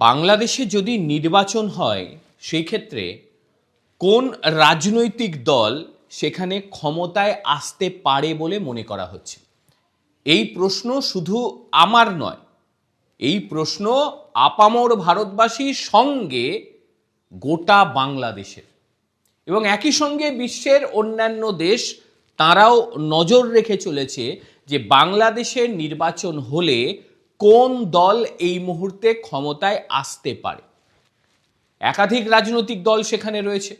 বাংলাদেশে যদি নির্বাচন হয় সেই ক্ষেত্রে কোন রাজনৈতিক দল সেখানে ক্ষমতায় আসতে পারে বলে মনে করা হচ্ছে? এই প্রশ্ন শুধু আমার নয়, এই প্রশ্ন আপামর ভারতবাসীর সঙ্গে গোটা বাংলাদেশের, এবং একই সঙ্গে বিশ্বের অন্যান্য দেশ তারাও নজর রেখে চলেছে যে বাংলাদেশের নির্বাচন হলে কোন দল এই মুহূর্তে ক্ষমতায় আসতে পারে। একাধিক রাজনৈতিক দল সেখানে রয়েছে,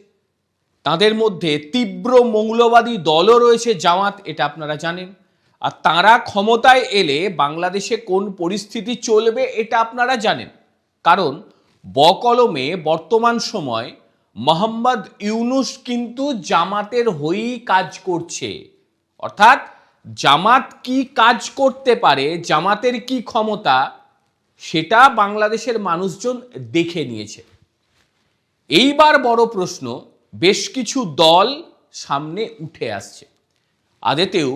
তাদের মধ্যে তীব্র মৌলবাদী দলও রয়েছে, জামাত, এটা আপনারা জানেন। আর তারা ক্ষমতায় এলে বাংলাদেশে কোন পরিস্থিতি চলবে এটা আপনারা জানেন, কারণ বকলমে বর্তমান সময় মোহাম্মদ ইউনূস কিন্তু জামাতের হয়েই কাজ করছে। অর্থাৎ জামাত কি কাজ করতে পারে, জামাতের কি ক্ষমতা, সেটা বাংলাদেশের মানুষজন দেখে নিয়েছে। এইবার বড় প্রশ্ন, বেশ কিছু দল সামনে উঠে আসছে, আদতেও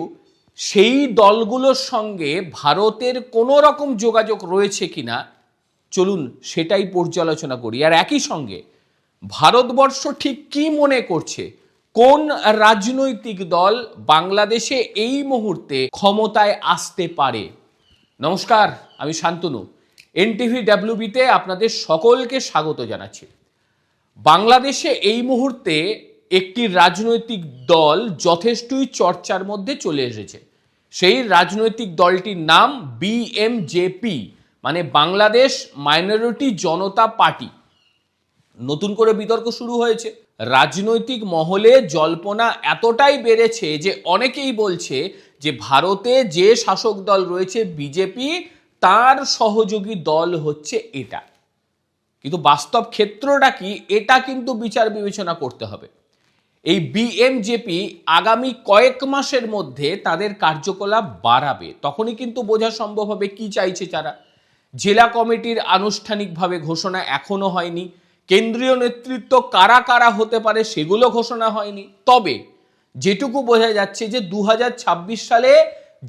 সেই দলগুলোর সঙ্গে ভারতের কোনো রকম যোগাযোগ রয়েছে কিনা, চলুন সেটাই পর্যালোচনা করি। আর একই সঙ্গে ভারতবর্ষ ঠিক কি মনে করছে, কোন রাজনৈতিক দল বাংলাদেশে এই মুহূর্তে ক্ষমতায় আসতে পারে। নমস্কার, আমি শান্তনু, এনটিভি ডাব্লিউবিতে আপনাদের সকলকে স্বাগত জানাচ্ছি। বাংলাদেশে এই মুহূর্তে একটি রাজনৈতিক দল যথেষ্টই চর্চার মধ্যে চলে এসেছে। সেই রাজনৈতিক দলটির নাম বিএমজেপি, মানে বাংলাদেশ মাইনরিটি জনতা পার্টি। নতুন করে বিতর্ক শুরু হয়েছে, রাজনৈতিক মহলে জল্পনা এতটাই বেড়েছে যে অনেকেই বলছে যে ভারতে যে শাসক দল রয়েছে বিজেপি, তার সহযোগী দল হচ্ছে এটা। কিন্তু বাস্তব ক্ষেত্রটা কি, এটা কিন্তু বিচার বিবেচনা করতে হবে। এই বিএমজেপি আগামী কয়েক মাসের মধ্যে তাদের কার্যকলাপ বাড়াবে, তখনই কিন্তু বোঝা সম্ভব হবে কি চাইছে তারা। জেলা কমিটির আনুষ্ঠানিকভাবে ঘোষণা এখনো হয়নি, কেন্দ্রীয় নেতৃত্ব কারা কারা হতে পারে সেগুলো ঘোষণা হয়নি। তবে যেটুকু বোঝা যাচ্ছে যে 2026 সালে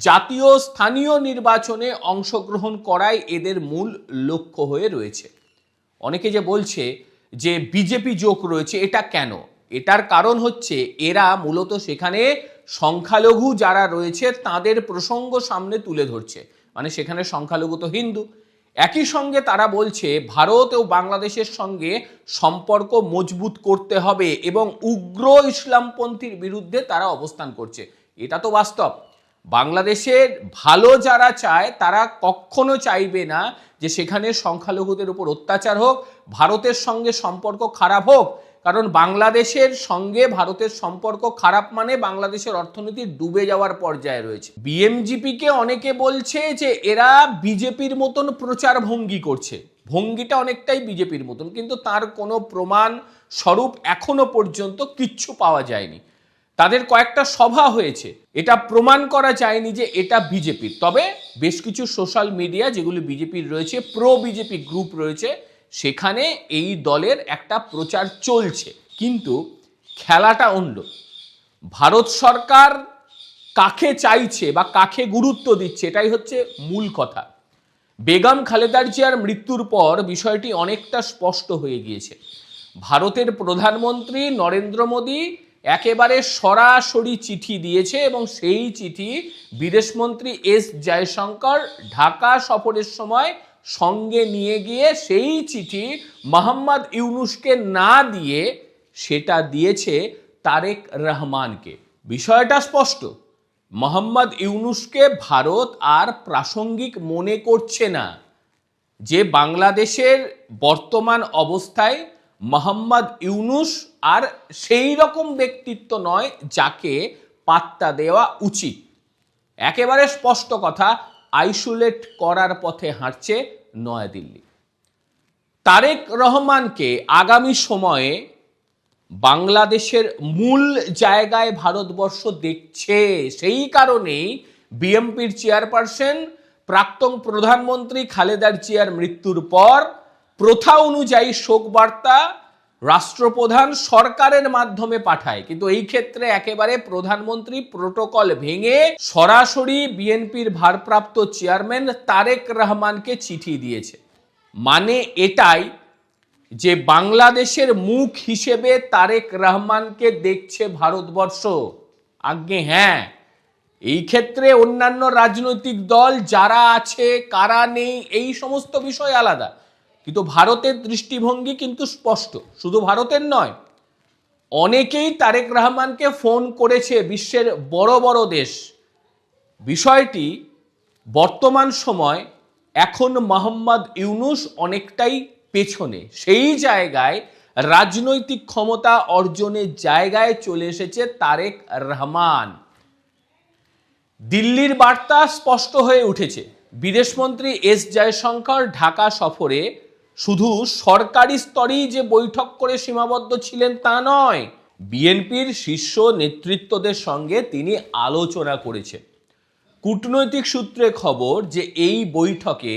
জাতীয় স্থানীয় নির্বাচনে অংশগ্রহণ করাই এদের মূল লক্ষ্য হয়ে রয়েছে। অনেকে যে বলছে যে বিজেপি যোগ রয়েছে, এটা কেন? এটার কারণ হচ্ছে এরা মূলত সেখানে সংখ্যালঘু যারা রয়েছে তাদের প্রসঙ্গ সামনে তুলে ধরছে, মানে সেখানে সংখ্যালঘু তো হিন্দু। একই সঙ্গে তারা বলছে ভারত ও বাংলাদেশের সঙ্গে সম্পর্ক মজবুত করতে হবে এবং উগ্র ইসলামপন্থীর বিরুদ্ধে তারা অবস্থান করছে। এটা তো বাস্তব। বাংলাদেশের ভালো যারা চায় তারা কখনো চাইবে না যে সেখানে সংখ্যালঘুদের উপর অত্যাচার হোক, ভারতের সঙ্গে সম্পর্ক খারাপ হোক, কারণ বাংলাদেশের সঙ্গে ভারতের সম্পর্ক খারাপ মানে বাংলাদেশের অর্থনীতি ডুবে যাওয়ার পর্যায়ে রয়েছে। বিএমজিপিকে অনেকে বলছে যে এরা বিজেপির মতন প্রচার ভঙ্গি করছে, ভঙ্গিটা অনেকটাই বিজেপির মতন, কিন্তু তার কোনো প্রমাণ স্বরূপ এখনো পর্যন্ত কিচ্ছু পাওয়া যায়নি। তাদের কয়েকটা সভা হয়েছে, এটা প্রমাণ করা যায়নি যে এটা বিজেপির। তবে বেশ কিছু সোশ্যাল মিডিয়া যেগুলি বিজেপির রয়েছে, প্রো বিজেপি গ্রুপ রয়েছে, সেখানে এই দলের একটা প্রচার চলছে। কিন্তু খেলাটা অন্য। ভারত সরকার কাকে চাইছে বা কাকে গুরুত্ব দিচ্ছে, এটাই হচ্ছে মূল কথা। বেগম খালেদা জিয়ার মৃত্যুর পর বিষয়টি অনেকটা স্পষ্ট হয়ে গিয়েছে। ভারতের প্রধানমন্ত্রী নরেন্দ্র মোদী একেবারে সরাসরি চিঠি দিয়েছে এবং সেই চিঠি বিদেশমন্ত্রী এস জয়শঙ্কর ঢাকা সফরের সময় সঙ্গে নিয়ে গিয়ে সেই চিঠি মোহাম্মদ ইউনূসকে না দিয়ে সেটা দিয়েছে তারেক রহমানকে। বিষয়টা স্পষ্ট, মোহাম্মদ ইউনূসকে ভারত আর প্রাসঙ্গিক মনে করছে না। যে বাংলাদেশের বর্তমান অবস্থায় মোহাম্মদ ইউনূস আর সেই রকম ব্যক্তিত্ব নয় যাকে পাত্তা দেওয়া উচিত। একেবারে স্পষ্ট কথা, আইসোলেট করার পথে হাঁটছে নয়াদিল্লি। তারেক রহমানকে আগামী সময়ে বাংলাদেশের মূল জায়গায় ভারতবর্ষ দেখছে। সেই কারণেই বিএনপির চেয়ারপারসন প্রাক্তন প্রধানমন্ত্রী খালেদা জিয়ার মৃত্যুর পর প্রথা অনুযায়ী শোকবার্তা রাষ্ট্রপ্রধান সরকারের মাধ্যমে পাঠায়, কিন্তু এই ক্ষেত্রে একেবারে প্রধানমন্ত্রী প্রোটোকল ভেঙে সরাসরি বিএনপির ভারপ্রাপ্ত চেয়ারম্যান তারেক রহমানকে চিঠি দিয়েছে। মানে এটাই যে বাংলাদেশের মুখ হিসেবে তারেক রহমানকে দেখছে ভারতবর্ষ। আজ্ঞে হ্যাঁ, এই ক্ষেত্রে অন্যান্য রাজনৈতিক দল যারা আছে কারা নেই এই সমস্ত বিষয় আলাদা, কিন্তু ভারতের দৃষ্টিভঙ্গি কিন্তু স্পষ্ট। শুধু ভারতের নয়, অনেকেই তারেক রহমানকে ফোন করেছে বিশ্বের বড় বড় দেশ। বিষয়টি বর্তমান সময় এখন মোহাম্মদ ইউনূস অনেকটাই পেছনে, সেই জায়গায় রাজনৈতিক ক্ষমতা অর্জনের জায়গায় চলে এসেছে তারেক রহমান। দিল্লির বার্তা স্পষ্ট হয়ে উঠেছে। বিদেশমন্ত্রী এস জয়শঙ্কর ঢাকা সফরে শুধু সরকারি স্তরেই যে বৈঠক করে সীমাবদ্ধ ছিলেন তা নয়, বিএনপির শীর্ষ নেতৃত্বদের সঙ্গে তিনি আলোচনা করেছেন। কূটনৈতিক সূত্রে খবর যে এই বৈঠকে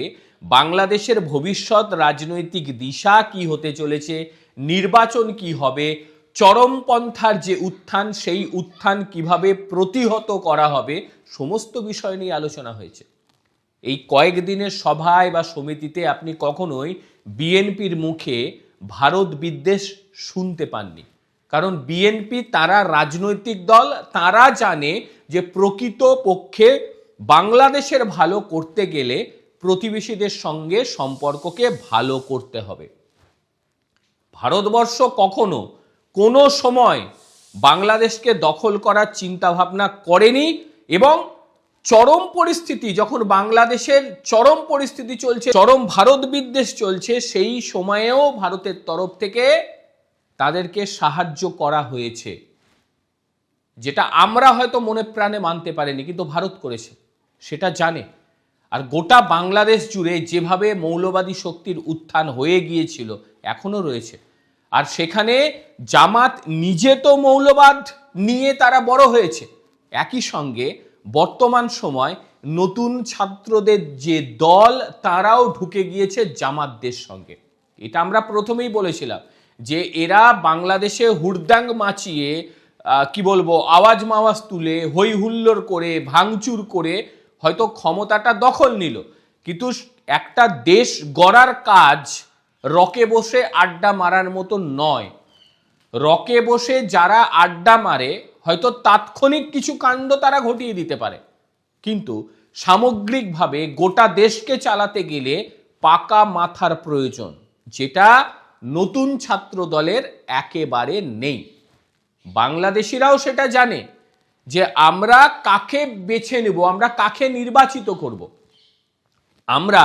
বাংলাদেশের ভবিষ্যৎ রাজনৈতিক দিশা কি হতে চলেছে, নির্বাচন কি হবে, চরমপন্থার যে উত্থান সেই উত্থান কিভাবে প্রতিহত করা হবে, সমস্ত বিষয় নিয়ে আলোচনা হয়েছে। এই কয়েকদিনের সভায় বা সমিতিতে আপনি কখনোই বিএনপির মুখে ভারত বিদ্বেষ শুনতে পাননি, কারণ বিএনপি তারা রাজনৈতিক দল, তারা জানে যে প্রকৃত পক্ষে বাংলাদেশের ভালো করতে গেলে প্রতিবেশীদের সঙ্গে সম্পর্ককে ভালো করতে হবে। ভারতবর্ষ কখনো কোনো সময় বাংলাদেশকে দখল করার চিন্তা ভাবনা করেনি, এবং চরম পরিস্থিতি যখন বাংলাদেশের চরম পরিস্থিতি চলছে, চরম ভারত বিদ্বেষ চলছে, সেই সময়েও ভারতের তরফ থেকে তাদেরকে সাহায্য করা হয়েছে, যেটা আমরা হয়তো মনে প্রাণে মানতে পারিনি, কিন্তু ভারত করেছে, সেটা জানে। আর গোটা বাংলাদেশ জুড়ে যেভাবে মৌলবাদী শক্তির উত্থান হয়ে গিয়েছিল এখনো রয়েছে, আর সেখানে জামাত নিজে তো মৌলবাদ নিয়ে তারা বড় হয়েছে, একই সঙ্গে বর্তমান সময় নতুন ছাত্রদের যে দল তারাও ঢুকে গিয়েছে জামাতদের সঙ্গে। এটা আমরা প্রথমেই বলেছিলাম যে এরা বাংলাদেশে হুড়দাঙ্গ মাচিয়ে কি বলবো আওয়াজ মাওয়াজ তুলে হই হুল্লোড় করে ভাঙচুর করে হয়তো ক্ষমতাটা দখল নিল, কিন্তু একটা দেশ গড়ার কাজ রকে বসে আড্ডা মারার মতো নয়। রকে বসে যারা আড্ডা মারে হয়তো তাৎক্ষণিক কিছু কাণ্ড তারা ঘটিয়ে দিতে পারে, কিন্তু সামগ্রিকভাবে গোটা দেশকে চালাতে গেলে পাকা মাথার প্রয়োজন, যেটা নতুন ছাত্র দলের একেবারে নেই। বাংলাদেশিরাও সেটা জানে যে আমরা কাকে বেছে নেব, আমরা কাকে নির্বাচিত করব। আমরা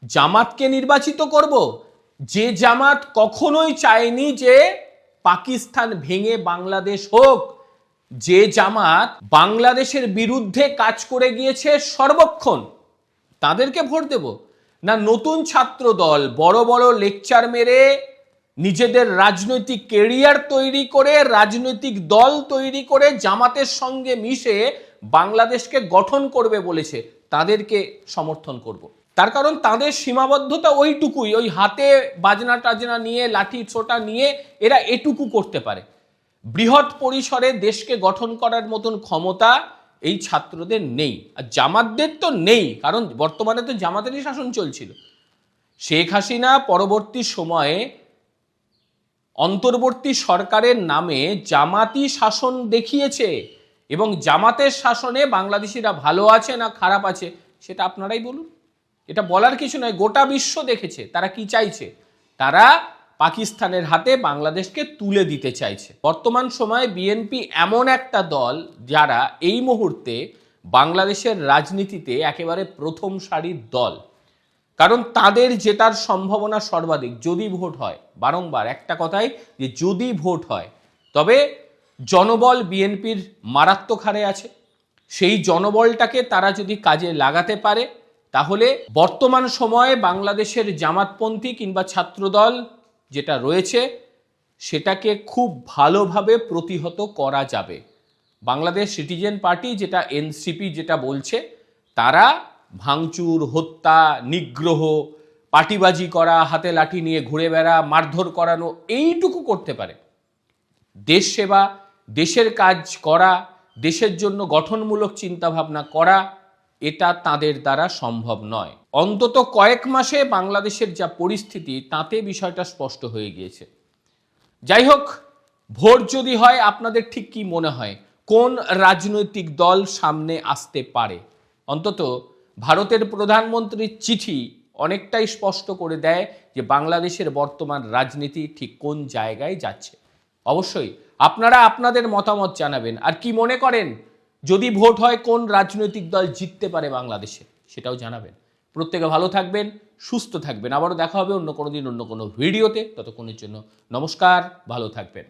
জামাতকে নির্বাচিত করব, যে জামাত কখনোই চায়নি যে পাকিস্তান ভেঙে বাংলাদেশ হোক, যে জামাত বাংলাদেশের বিরুদ্ধে কাজ করে গিয়েছে সর্বক্ষণ, তাদেরকে ভোট দেব? না নতুন ছাত্র দল বড় বড় লেকচার মেরে নিজেদের রাজনৈতিক কেরিয়ার তৈরি করে, রাজনৈতিক দল তৈরি করে জামাতের সঙ্গে মিশে বাংলাদেশকে গঠন করবে বলেছে, তাদেরকে সমর্থন করব। তার কারণ তাদের সীমাবদ্ধতা ওইটুকুই, ওই হাতে বাজনা টাজনা নিয়ে লাঠি ছোটা নিয়ে এরা এটুকু করতে পারে। বৃহৎ পরিসরে দেশকে গঠন করার মতন ক্ষমতা এই ছাত্রদের নেই, আর জামাতদের তো নেই, কারণ বর্তমানে তো জামাতেরই শাসন চলছিল। শেখ হাসিনা পরবর্তী সময়ে অন্তর্বর্তী সরকারের নামে জামাতি শাসন দেখিয়েছে, এবং জামাতের শাসনে বাংলাদেশিরা ভালো আছে না খারাপ আছে সেটা আপনারাই বলুন। এটা বলার কিছু নয়, গোটা বিশ্ব দেখেছে তারা কি চাইছে। তারা পাকিস্তানের হাতে বাংলাদেশকে তুলে দিতে চাইছে। বর্তমান সময়ে বিএনপি এমন একটা দল যারা এই মুহূর্তে বাংলাদেশের রাজনীতিতে একেবারে প্রথম সারির দল, কারণ তাদের জেতার সম্ভাবনা সর্বাধিক যদি ভোট হয়। বারংবার একটা কথাই, যে যদি ভোট হয়, তবে জনবল বিএনপির মারাত্মক হারে আছে। সেই জনবলটাকে তারা যদি কাজে লাগাতে পারে, তাহলে বর্তমান সময়ে বাংলাদেশের জামাতপন্থী কিংবা ছাত্রদল যেটা রয়েছে সেটাকে খুব ভালোভাবে প্রতিহত করা যাবে। বাংলাদেশ সিটিজেন পার্টি যেটা এনসিপি যেটা বলছে, তারা ভাঙচুর, হত্যা, নিগ্রহ, পাটিবাজি করা, হাতে লাঠি নিয়ে ঘুরে বেড়া, মারধর করানো, এইটুকু করতে পারে। দেশ সেবা, দেশের কাজ করা, দেশের জন্য গঠনমূলক চিন্তাভাবনা করা, এটা তাদের দ্বারা সম্ভব নয়। অন্তত কয়েক মাসে বাংলাদেশের যা পরিস্থিতি তাতে বিষয়টা স্পষ্ট হয়ে গিয়েছে। যাই হোক, ভোট যদি হয়, আপনাদের ঠিক কি মনে হয় কোন রাজনৈতিক দল সামনে আসতে পারে? অন্তত ভারতের প্রধানমন্ত্রীর চিঠি অনেকটাই স্পষ্ট করে দেয় যে বাংলাদেশের বর্তমান রাজনীতি ঠিক কোন জায়গায় যাচ্ছে। অবশ্যই আপনারা আপনাদের মতামত জানাবেন। আর কি মনে করেন, যদি ভোট হয় কোন রাজনৈতিক দল জিততে পারে বাংলাদেশে, সেটাও জানাবেন। প্রত্যেকে ভালো থাকবেন, সুস্থ থাকবেন। আবারও দেখা হবে অন্য কোনো দিন অন্য কোনো ভিডিওতে। ততক্ষণের জন্য নমস্কার, ভালো থাকবেন।